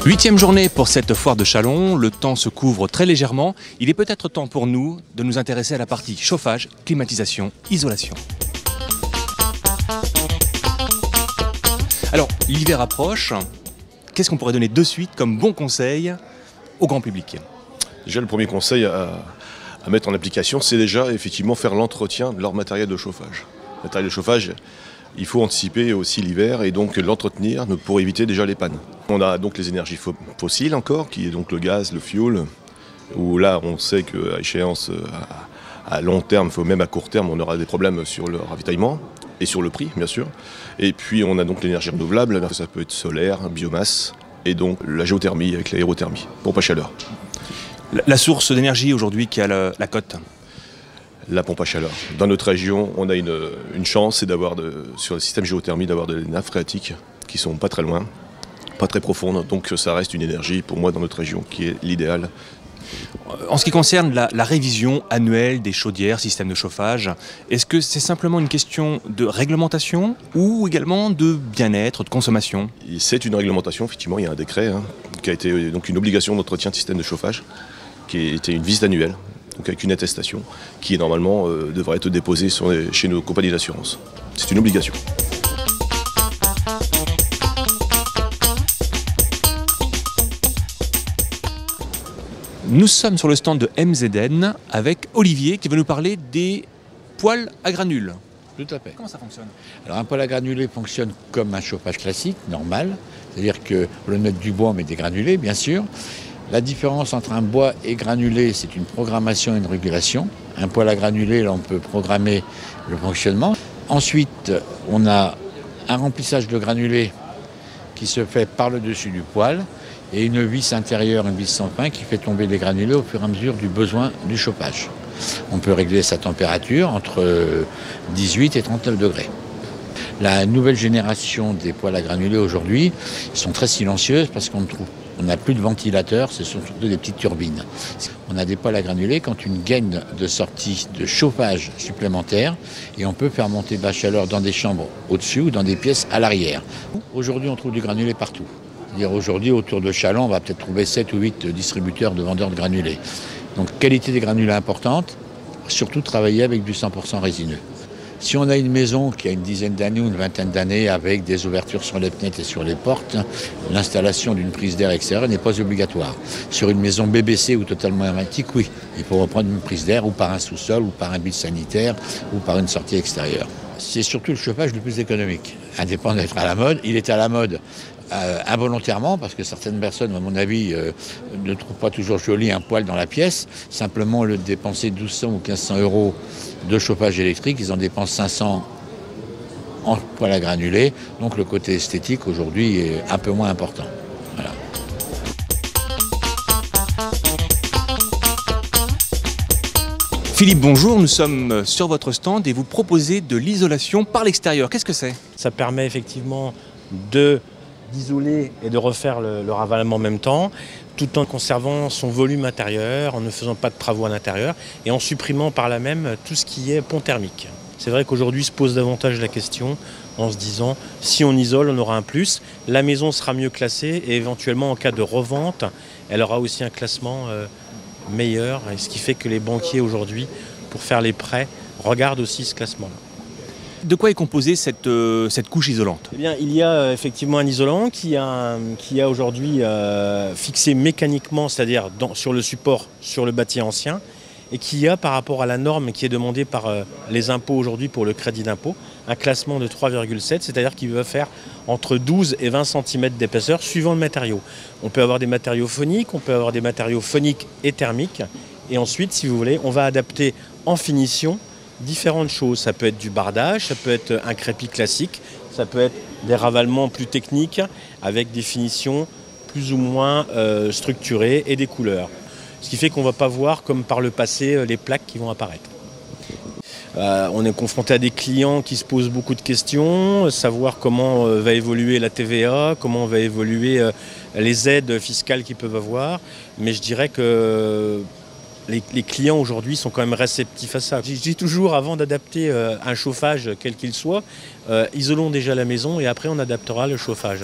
Huitième journée pour cette foire de Châlons, le temps se couvre très légèrement. Il est peut-être temps pour nous de nous intéresser à la partie chauffage, climatisation, isolation. Alors, l'hiver approche, qu'est-ce qu'on pourrait donner de suite comme bon conseil au grand public? Déjà, le premier conseil à mettre en application, c'est déjà effectivement faire l'entretien de leur matériel de chauffage. Le matériel de chauffage, il faut anticiper aussi l'hiver et donc l'entretenir pour éviter déjà les pannes. On a donc les énergies fossiles encore, qui est donc le gaz, le fioul, où là on sait qu'à échéance à long terme, même à court terme, on aura des problèmes sur le ravitaillement et sur le prix bien sûr. Et puis on a donc l'énergie renouvelable, ça peut être solaire, biomasse, et donc la géothermie avec l'aérothermie, pompe à chaleur. La source d'énergie aujourd'hui qui a la cote? La pompe à chaleur. Dans notre région, on a une chance, c'est d'avoir sur le système géothermie d'avoir des nappes phréatiques qui sont pas très loin, pas très profondes. Donc ça reste une énergie pour moi dans notre région qui est l'idéal. En ce qui concerne la révision annuelle des chaudières, systèmes de chauffage, est-ce que c'est simplement une question de réglementation ou également de bien-être, de consommation? C'est une réglementation, effectivement, il y a un décret qui a été donc une obligation d'entretien de système de chauffage, qui était une visite annuelle. Donc avec une attestation qui normalement devrait être déposée chez nos compagnies d'assurance. C'est une obligation. Nous sommes sur le stand de MZN avec Olivier qui va nous parler des poêles à granules. Tout à fait. Comment ça fonctionne? Alors un poêle à granulés fonctionne comme un chauffage classique, normal. C'est-à-dire que le mettre du bois, mais des granulés, bien sûr. La différence entre un bois et granulé, c'est une programmation et une régulation. Un poêle à granulés, là, on peut programmer le fonctionnement. Ensuite, on a un remplissage de granulés qui se fait par le dessus du poêle et une vis intérieure, une vis sans fin qui fait tomber les granulés au fur et à mesure du besoin du chauffage. On peut régler sa température entre 18 et 39 degrés. La nouvelle génération des poêles à granulés aujourd'hui sont très silencieuses parce qu'on n'a plus de ventilateurs, ce sont surtout des petites turbines. On a des poêles à granulés quand une gaine de sortie de chauffage supplémentaire et on peut faire monter de la chaleur dans des chambres au-dessus ou dans des pièces à l'arrière. Aujourd'hui, on trouve du granulé partout. C'est-à-dire aujourd'hui, autour de Châlons, on va peut-être trouver 7 ou 8 distributeurs de vendeurs de granulés. Donc qualité des granulés importante, surtout travailler avec du 100% résineux. Si on a une maison qui a une dizaine d'années ou une vingtaine d'années avec des ouvertures sur les fenêtres et sur les portes, l'installation d'une prise d'air extérieure n'est pas obligatoire. Sur une maison BBC ou totalement hermétique, oui, il faut reprendre une prise d'air ou par un sous-sol ou par un bus sanitaire ou par une sortie extérieure. C'est surtout le chauffage le plus économique, indépendant d'être à la mode. Il est à la mode involontairement parce que certaines personnes, à mon avis, ne trouvent pas toujours joli un poêle dans la pièce. Simplement, au lieu de dépenser 1200 ou 1500 euros de chauffage électrique, ils en dépensent 500 en poêle à granulés. Donc le côté esthétique aujourd'hui est un peu moins important. Voilà. Philippe, bonjour, nous sommes sur votre stand et vous proposez de l'isolation par l'extérieur. Qu'est-ce que c'est? Ça permet effectivement d'isoler et de refaire le ravalement en même temps, tout en conservant son volume intérieur, en ne faisant pas de travaux à l'intérieur et en supprimant par là même tout ce qui est pont thermique. C'est vrai qu'aujourd'hui se pose davantage la question en se disant si on isole, on aura un plus, la maison sera mieux classée et éventuellement en cas de revente, elle aura aussi un classement meilleur, et ce qui fait que les banquiers aujourd'hui, pour faire les prêts, regardent aussi ce classement-là. De quoi est composée cette couche isolante? Eh bien, il y a effectivement un isolant qui a aujourd'hui fixé mécaniquement, c'est-à-dire sur le support, sur le bâti ancien, et qui a, par rapport à la norme qui est demandée par les impôts aujourd'hui pour le crédit d'impôt, un classement de 3,7, c'est-à-dire qu'il va faire entre 12 et 20 cm d'épaisseur suivant le matériau. On peut avoir des matériaux phoniques, on peut avoir des matériaux phoniques et thermiques, et ensuite, si vous voulez, on va adapter en finition différentes choses. Ça peut être du bardage, ça peut être un crépi classique, ça peut être des ravalements plus techniques avec des finitions plus ou moins structurées et des couleurs. Ce qui fait qu'on ne va pas voir comme par le passé les plaques qui vont apparaître. On est confronté à des clients qui se posent beaucoup de questions, savoir comment va évoluer la TVA, comment va évoluer les aides fiscales qu'ils peuvent avoir. Mais je dirais que les clients aujourd'hui sont quand même réceptifs à ça. Je dis toujours, avant d'adapter un chauffage quel qu'il soit, isolons déjà la maison et après on adaptera le chauffage.